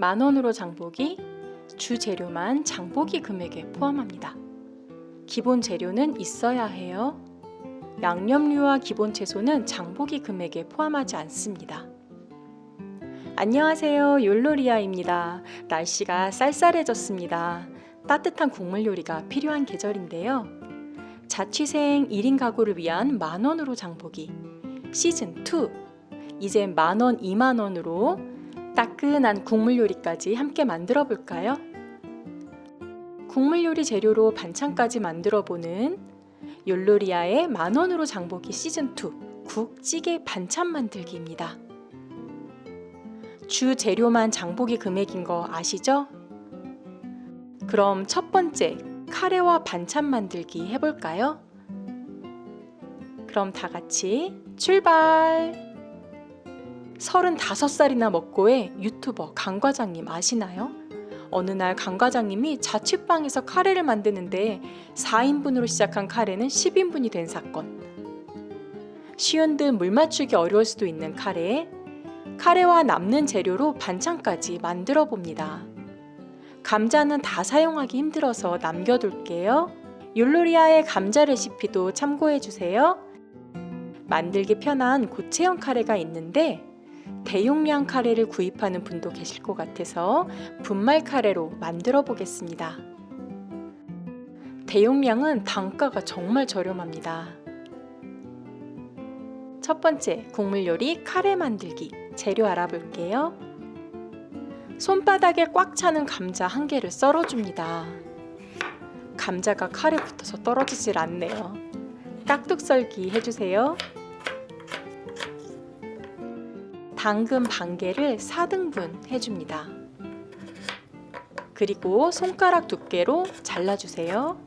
10,000원으로 장보기, 주 재료만 장보기 금액에 포함합니다. 기본 재료는 있어야 해요. 양념류와 기본 채소는 장보기 금액에 포함하지 않습니다. 안녕하세요, 욜로리아입니다. 날씨가 쌀쌀해졌습니다. 따뜻한 국물 요리가 필요한 계절인데요. 자취생 1인 가구를 위한 10,000원으로 장보기 시즌2, 이젠 10,000원, 20,000원으로 따끈한 국물 요리까지 함께 만들어 볼까요? 국물 요리 재료로 반찬까지 만들어 보는 욜로리아의 10,000원으로 장보기 시즌2 국, 찌개, 반찬 만들기입니다. 주 재료만 장보기 금액인 거 아시죠? 그럼 첫 번째, 카레와 반찬 만들기 해볼까요? 그럼 다 같이 출발! 35살이나 먹고의 유튜버 강 과장님 아시나요? 어느 날 강 과장님이 자취방에서 카레를 만드는데 4인분으로 시작한 카레는 10인분이 된 사건. 쉬운 듯 물 맞추기 어려울 수도 있는 카레와 남는 재료로 반찬까지 만들어 봅니다. 감자는 다 사용하기 힘들어서 남겨둘게요. 욜로리아의 감자 레시피도 참고해주세요. 만들기 편한 고체형 카레가 있는데 대용량 카레를 구입하는 분도 계실 것 같아서 분말 카레로 만들어 보겠습니다. 대용량은 단가가 정말 저렴합니다. 첫 번째, 국물 요리 카레 만들기. 재료 알아볼게요. 손바닥에 꽉 차는 감자 1개를 썰어줍니다. 감자가 칼에 붙어서 떨어지질 않네요. 깍둑 썰기 해주세요. 당근 반 개를 4등분 해줍니다. 그리고 손가락 두께로 잘라주세요.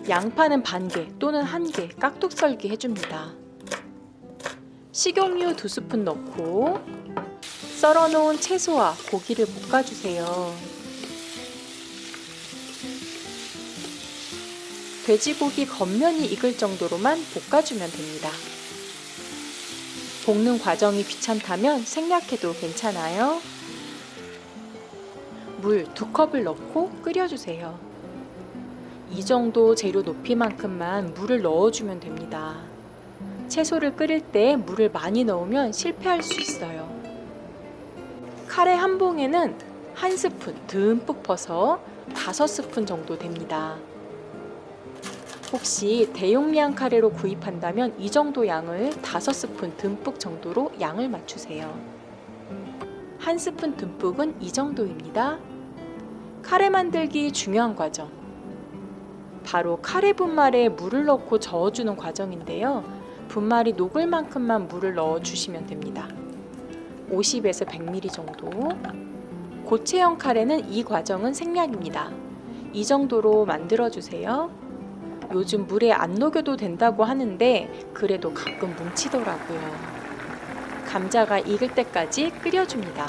양파는 반 개 또는 1개 깍둑 썰기 해줍니다. 식용유 2스푼 넣고 썰어놓은 채소와 고기를 볶아주세요. 돼지고기 겉면이 익을 정도로만 볶아주면 됩니다. 볶는 과정이 귀찮다면 생략해도 괜찮아요. 물 2컵을 넣고 끓여주세요. 이 정도 재료 높이만큼만 물을 넣어주면 됩니다. 채소를 끓일 때 물을 많이 넣으면 실패할 수 있어요. 카레 한 봉에는 1스푼 듬뿍 퍼서 5스푼 정도 됩니다. 혹시 대용량 카레로 구입한다면 이 정도 양을 5스푼 듬뿍 정도로 양을 맞추세요. 1스푼 듬뿍은 이 정도입니다. 카레 만들기 중요한 과정. 바로 카레 분말에 물을 넣고 저어주는 과정인데요. 분말이 녹을 만큼만 물을 넣어주시면 됩니다. 50에서 100ml 정도. 고체형 카레는 이 과정은 생략입니다. 이 정도로 만들어주세요. 요즘 물에 안 녹여도 된다고 하는데 그래도 가끔 뭉치더라고요. 감자가 익을 때까지 끓여줍니다.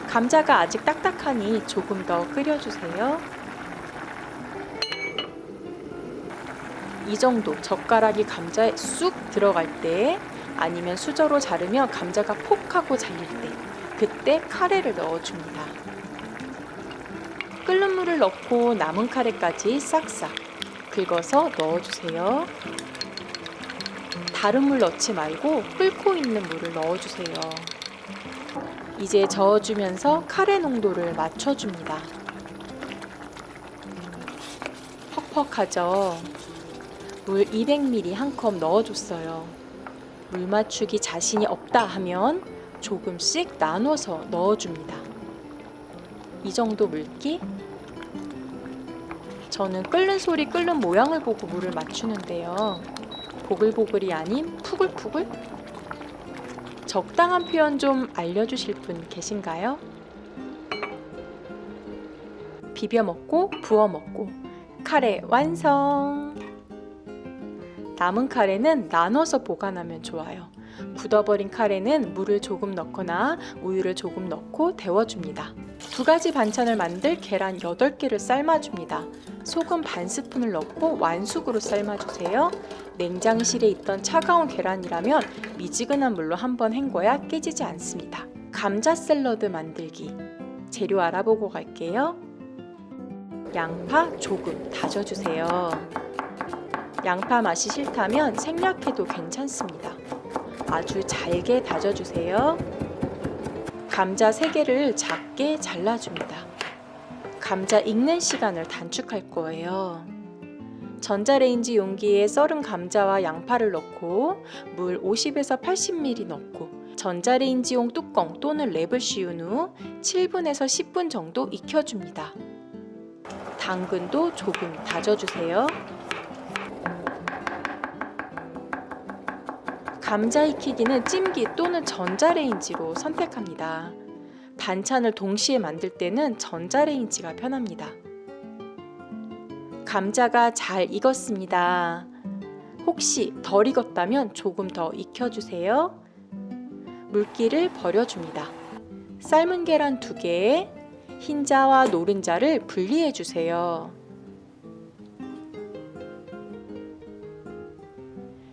감자가 아직 딱딱하니 조금 더 끓여주세요. 이 정도 젓가락이 감자에 쑥 들어갈 때, 아니면 수저로 자르면 감자가 폭 하고 잘릴 때, 그때 카레를 넣어줍니다. 끓는 물을 넣고 남은 카레까지 싹싹 긁어서 넣어주세요. 다른 물 넣지 말고 끓고 있는 물을 넣어주세요. 이제 저어주면서 카레 농도를 맞춰줍니다. 퍽퍽하죠? 물 200ml 1컵 넣어줬어요. 물 맞추기 자신이 없다 하면 조금씩 나눠서 넣어줍니다. 이 정도 물기? 저는 끓는 소리, 끓는 모양을 보고 물을 맞추는데요. 보글보글이 아닌 푸글푸글? 적당한 표현 좀 알려주실 분 계신가요? 비벼 먹고 부어 먹고 카레 완성! 남은 카레는 나눠서 보관하면 좋아요. 굳어버린 카레는 물을 조금 넣거나 우유를 조금 넣고 데워줍니다. 2가지 반찬을 만들 계란 8개를 삶아줍니다. 소금 반 스푼을 넣고 완숙으로 삶아주세요. 냉장실에 있던 차가운 계란이라면 미지근한 물로 한번 헹궈야 깨지지 않습니다. 감자 샐러드 만들기. 재료 알아보고 갈게요. 양파 조금 다져주세요. 양파 맛이 싫다면 생략해도 괜찮습니다. 아주 잘게 다져주세요. 감자 3개를 작게 잘라줍니다. 감자 익는 시간을 단축할 거예요. 전자레인지 용기에 썰은 감자와 양파를 넣고 물 50에서 80ml 넣고 전자레인지용 뚜껑 또는 랩을 씌운 후 7분에서 10분 정도 익혀줍니다. 당근도 조금 다져주세요. 감자 익히기는 찜기 또는 전자레인지로 선택합니다. 반찬을 동시에 만들 때는 전자레인지가 편합니다. 감자가 잘 익었습니다. 혹시 덜 익었다면 조금 더 익혀주세요. 물기를 버려줍니다. 삶은 계란 2개에 흰자와 노른자를 분리해주세요.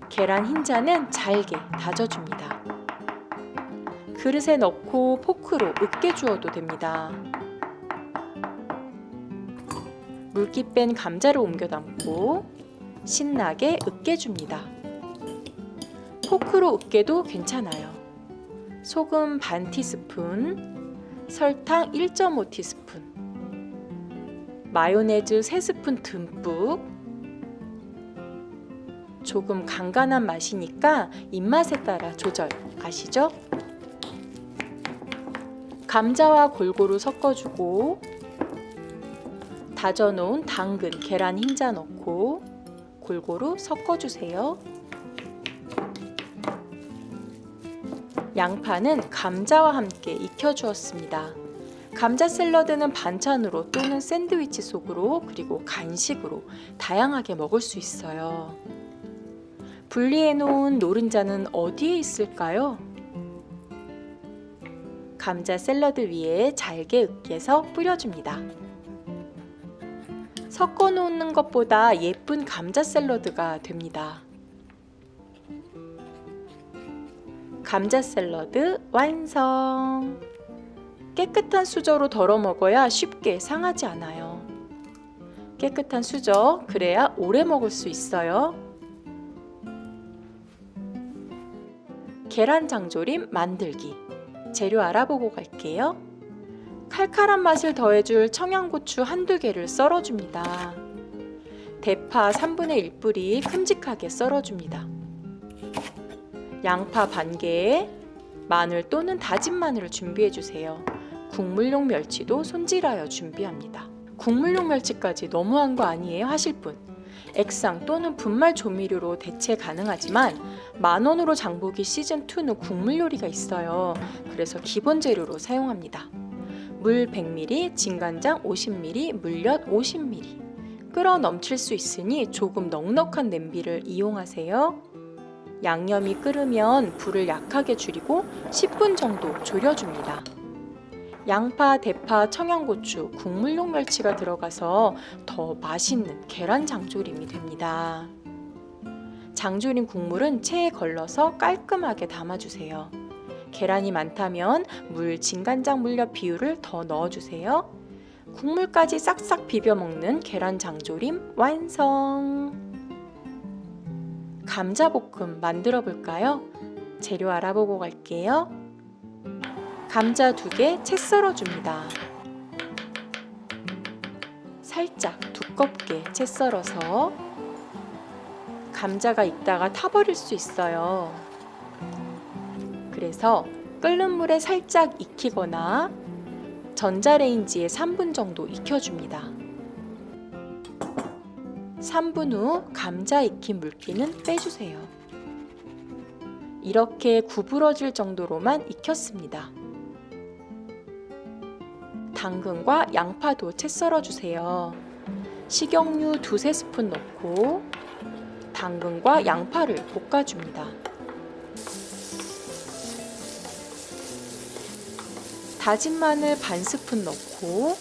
계란 흰자는 잘게 다져줍니다. 그릇에 넣고 포크로 으깨주어도 됩니다. 물기 뺀 감자를 옮겨 담고 신나게 으깨줍니다. 포크로 으깨도 괜찮아요. 소금 반 티스푼, 설탕 1.5티스푼, 마요네즈 3스푼 듬뿍. 조금 간간한 맛이니까 입맛에 따라 조절, 아시죠? 감자와 골고루 섞어주고 다져놓은 당근, 계란 흰자 넣고 골고루 섞어주세요. 양파는 감자와 함께 익혀주었습니다. 감자 샐러드는 반찬으로 또는 샌드위치 속으로 그리고 간식으로 다양하게 먹을 수 있어요. 분리해 놓은 노른자는 어디에 있을까요? 감자 샐러드 위에 잘게 으깨서 뿌려줍니다. 섞어 놓는 것보다 예쁜 감자 샐러드가 됩니다. 감자 샐러드 완성! 깨끗한 수저로 덜어 먹어야 쉽게 상하지 않아요. 깨끗한 수저, 그래야 오래 먹을 수 있어요. 계란 장조림 만들기. 재료 알아보고 갈게요. 칼칼한 맛을 더해줄 청양고추 1~2개를 썰어줍니다. 대파 3분의 1뿌리 큼직하게 썰어줍니다. 양파 반개에 마늘 또는 다진 마늘을 준비해주세요. 국물용 멸치도 손질하여 준비합니다. 국물용 멸치까지 너무한 거 아니에요 하실 분, 액상 또는 분말 조미료로 대체 가능하지만 만원으로 장보기 시즌2는 국물 요리가 있어요. 그래서 기본 재료로 사용합니다. 물 100ml, 진간장 50ml, 물엿 50ml. 끓어 넘칠 수 있으니 조금 넉넉한 냄비를 이용하세요. 양념이 끓으면 불을 약하게 줄이고 10분 정도 졸여줍니다. 양파, 대파, 청양고추, 국물용 멸치가 들어가서 더 맛있는 계란 장조림이 됩니다. 장조림 국물은 체에 걸러서 깔끔하게 담아주세요. 계란이 많다면 물, 진간장, 물엿 비율을 더 넣어주세요. 국물까지 싹싹 비벼 먹는 계란 장조림 완성! 감자볶음 만들어 볼까요? 재료 알아보고 갈게요. 감자 2개 채 썰어줍니다. 살짝 두껍게 채 썰어서 감자가 익다가 타버릴 수 있어요. 그래서 끓는 물에 살짝 익히거나 전자레인지에 3분 정도 익혀줍니다. 3분 후 감자 익힌 물기는 빼주세요. 이렇게 구부러질 정도로만 익혔습니다. 당근과 양파도 채 썰어주세요. 식용유 2~3스푼 넣고 당근과 양파를 볶아줍니다. 다진 마늘 반 스푼 넣고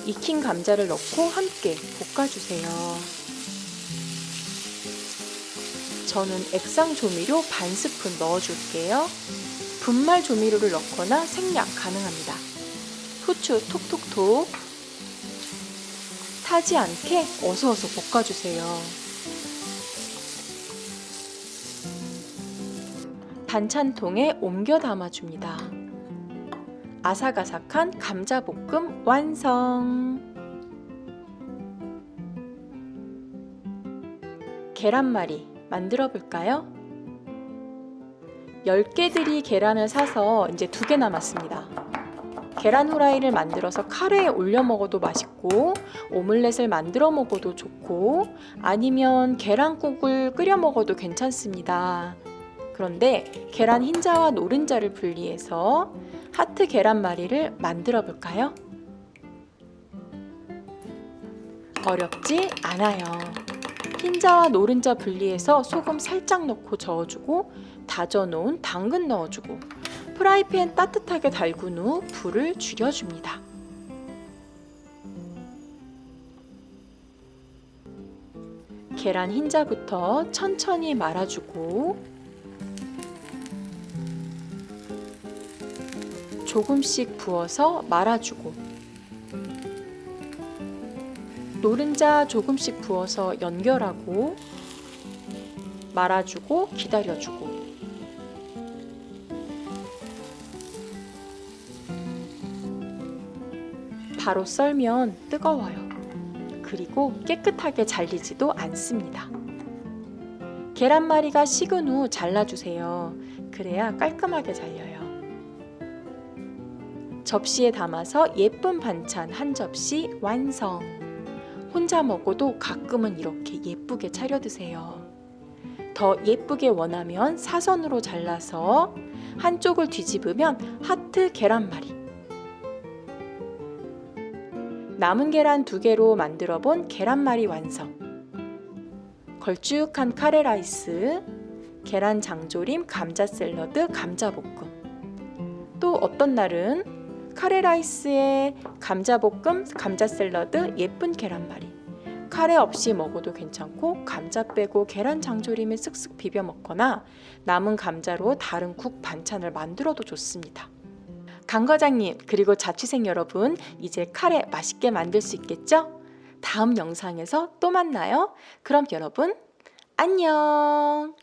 익힌 감자를 넣고 함께 볶아주세요. 저는 액상 조미료 반 스푼 넣어줄게요. 분말 조미료를 넣거나 생략 가능합니다. 후추 톡톡톡. 타지 않게 어서어서 볶아주세요. 반찬통에 옮겨 담아줍니다. 아삭아삭한 감자볶음 완성! 계란말이 만들어 볼까요? 10개들이 계란을 사서 이제 2개 남았습니다. 계란 후라이를 만들어서 카레에 올려 먹어도 맛있고, 오믈렛을 만들어 먹어도 좋고, 아니면 계란국을 끓여 먹어도 괜찮습니다. 그런데 계란 흰자와 노른자를 분리해서 하트 계란말이를 만들어 볼까요? 어렵지 않아요. 흰자와 노른자 분리해서 소금 살짝 넣고 저어주고, 다져놓은 당근 넣어주고, 프라이팬 따뜻하게 달군 후 불을 줄여줍니다. 계란 흰자부터 천천히 말아주고, 조금씩 부어서 말아주고, 노른자 조금씩 부어서 연결하고, 말아주고 기다려주고, 바로 썰면 뜨거워요. 그리고 깨끗하게 잘리지도 않습니다. 계란말이가 식은 후 잘라주세요. 그래야 깔끔하게 잘려요. 접시에 담아서 예쁜 반찬 한 접시 완성! 혼자 먹어도 가끔은 이렇게 예쁘게 차려 드세요. 더 예쁘게 원하면 사선으로 잘라서 한쪽을 뒤집으면 하트 계란말이. 남은 계란 2개로 만들어 본 계란말이 완성. 걸쭉한 카레라이스, 계란 장조림, 감자 샐러드, 감자볶음. 또 어떤 날은 카레라이스에 감자볶음, 감자 샐러드, 예쁜 계란말이. 카레 없이 먹어도 괜찮고, 감자 빼고 계란 장조림에 쓱쓱 비벼 먹거나 남은 감자로 다른 국 반찬을 만들어도 좋습니다. 강 과장님, 그리고 자취생 여러분, 이제 카레 맛있게 만들 수 있겠죠? 다음 영상에서 또 만나요. 그럼 여러분, 안녕!